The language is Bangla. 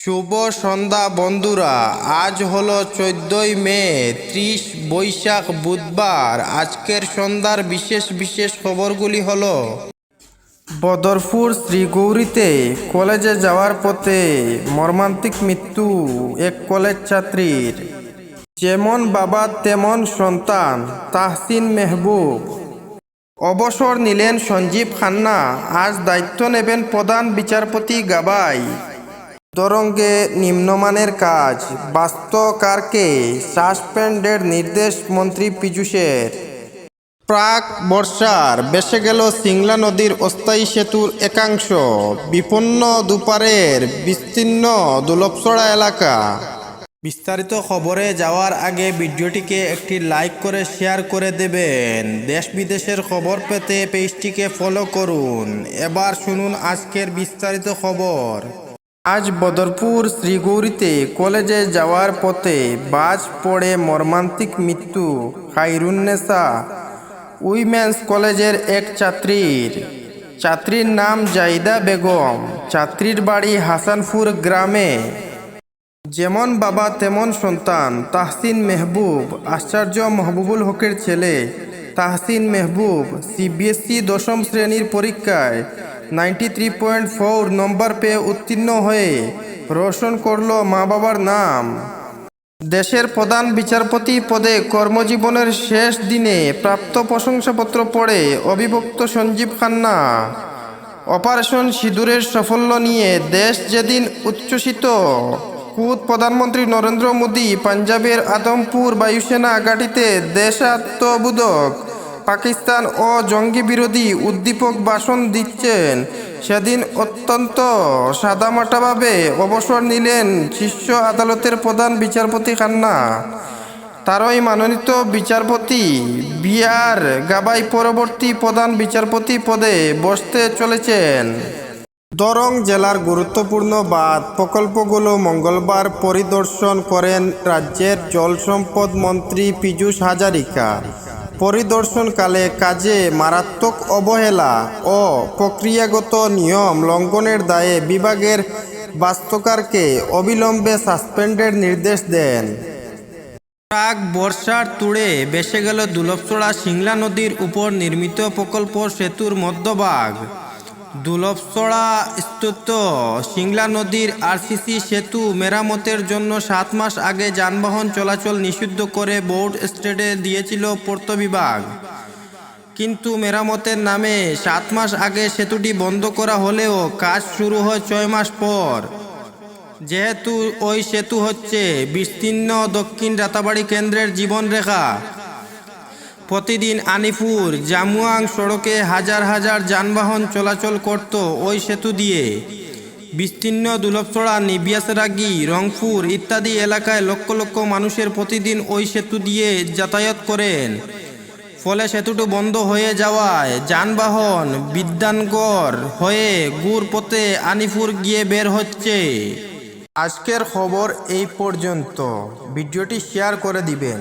শুভ সন্ধ্যা বন্ধুরা, আজ হলো 14ই মে, 30 বৈশাখ বুধবার। আজকের সন্ধ্যার বিশেষ বিশেষ খবরগুলি হলো: বদরপুর শ্রীগৌরীতে কলেজে যাওয়ার পথে মর্মান্তিক মৃত্যু এক কলেজ ছাত্রীর। যেমন বাবা তেমন সন্তান, তাহসিন মেহবুব। অবসর নিলেন সঞ্জীব খান্না, আজ দায়িত্ব নেবেন প্রধান বিচারপতি গাবাই। তরঙ্গে নিম্নমানের কাজ, বাস্তুকারকে সাসপেন্ডের নির্দেশ মন্ত্রী পীযূষের। প্রাক বর্ষার বেসে গেল সিংলা নদীর অস্থায়ী সেতুর একাংশ, বিপন্ন দুপারের বিস্তীর্ণ দুলভছড়া এলাকা। বিস্তারিত খবরে যাওয়ার আগে ভিডিওটিকে একটি লাইক করে শেয়ার করে দেবেন। দেশ বিদেশের খবর পেতে পেজটিকে ফলো করুন। এবার শুনুন আজকের বিস্তারিত খবর। আজ বদরপুর শ্রীগৌরীতে কলেজে যাওয়ার পথে বাজ পড়ে মর্মান্তিক মৃত্যু খায়রুন্নেসা উইমেন্স কলেজের এক ছাত্রীর। ছাত্রীর নাম জাহিদা বেগম। ছাত্রীর বাড়ি হাসানপুর গ্রামে। যেমন বাবা তেমন সন্তান, তাহসিন মেহবুব। আশ্চর্য মাহবুবুল হকের ছেলে তাহসিন মেহবুব সিবিএসই দশম শ্রেণীর পরীক্ষায় 93.4 নম্বর পেয়ে উত্তীর্ণ হয়ে রোশন করল মা বাবার নাম। দেশের প্রধান বিচারপতি পদে কর্মজীবনের শেষ দিনে প্রাপ্ত প্রশংসাপত্র পড়ে অবিভক্ত সঞ্জীব খান্না। অপারেশন সিঁদুরের সাফল্য নিয়ে দেশ যেদিন উচ্ছ্বসিত, খুদ প্রধানমন্ত্রী নরেন্দ্র মোদী পাঞ্জাবের আদমপুর বায়ুসেনা ঘাঁটিতে দেশাত্মবোধক পাকিস্তান ও জঙ্গি বিরোধী উদ্দীপক ভাষণ দিচ্ছেন, সেদিন অত্যন্ত সাদামাটাভাবে অবসর নিলেন শীর্ষ আদালতের প্রধান বিচারপতি খান্না। তারই মনোনীত বিচারপতি বি.আর. গাবাই পরবর্তী প্রধান বিচারপতি পদে বসতে চলেছেন। দরং জেলার গুরুত্বপূর্ণ বাঁধ প্রকল্পগুলো মঙ্গলবার পরিদর্শন করেন রাজ্যের জলসম্পদ মন্ত্রী পীযূষ হাজারিকা। পরিদর্শনকালে কাজে মারাত্মক অবহেলা ও প্রক্রিয়াগত নিয়ম লঙ্ঘনের দায়ে বিভাগের বাস্তুকারকে অবিলম্বে সাসপেন্ডের নির্দেশ দেন। প্রাক বর্ষার তুড়ে ভেসে গেল দুলভছড়া সিংলা নদীর উপর নির্মিত প্রকল্প সেতুর মধ্যভাগ। দুলভছড়া স্থিত সিংলা নদীর আরসিসি সেতু মেরামতের জন্য 7 মাস আগে যানবাহন চলাচল নিষিদ্ধ করে বোর্ড স্টেটে দিয়েছিল পূর্ত বিভাগ। কিন্তু মেরামতের নামে 7 মাস আগে সেতুটি বন্ধ করা হলেও কাজ শুরু হয় 6 মাস পর। যেহেতু ওই সেতু হচ্ছে বিস্তীর্ণ দক্ষিণ রাতাবাড়ি কেন্দ্রের জীবনরেখা। প্রতিদিন আনিপুর জামুয়াং সড়কে হাজার হাজার যানবাহন চলাচল করত ওই সেতু দিয়ে। বিস্তীর্ণ দুলভছড়া, নিবিয়াসরাগি, রংপুর ইত্যাদি এলাকায় লক্ষ লক্ষ মানুষের প্রতিদিন ওই সেতু দিয়ে যাতায়াত করেন। ফলে সেতুটি বন্ধ হয়ে যাওয়ায় যানবাহন বিদ্যানগর হয়ে গুড় পথে আনিপুর গিয়ে বের হচ্ছে। আজকের খবর এই পর্যন্ত। ভিডিওটি শেয়ার করে দিবেন।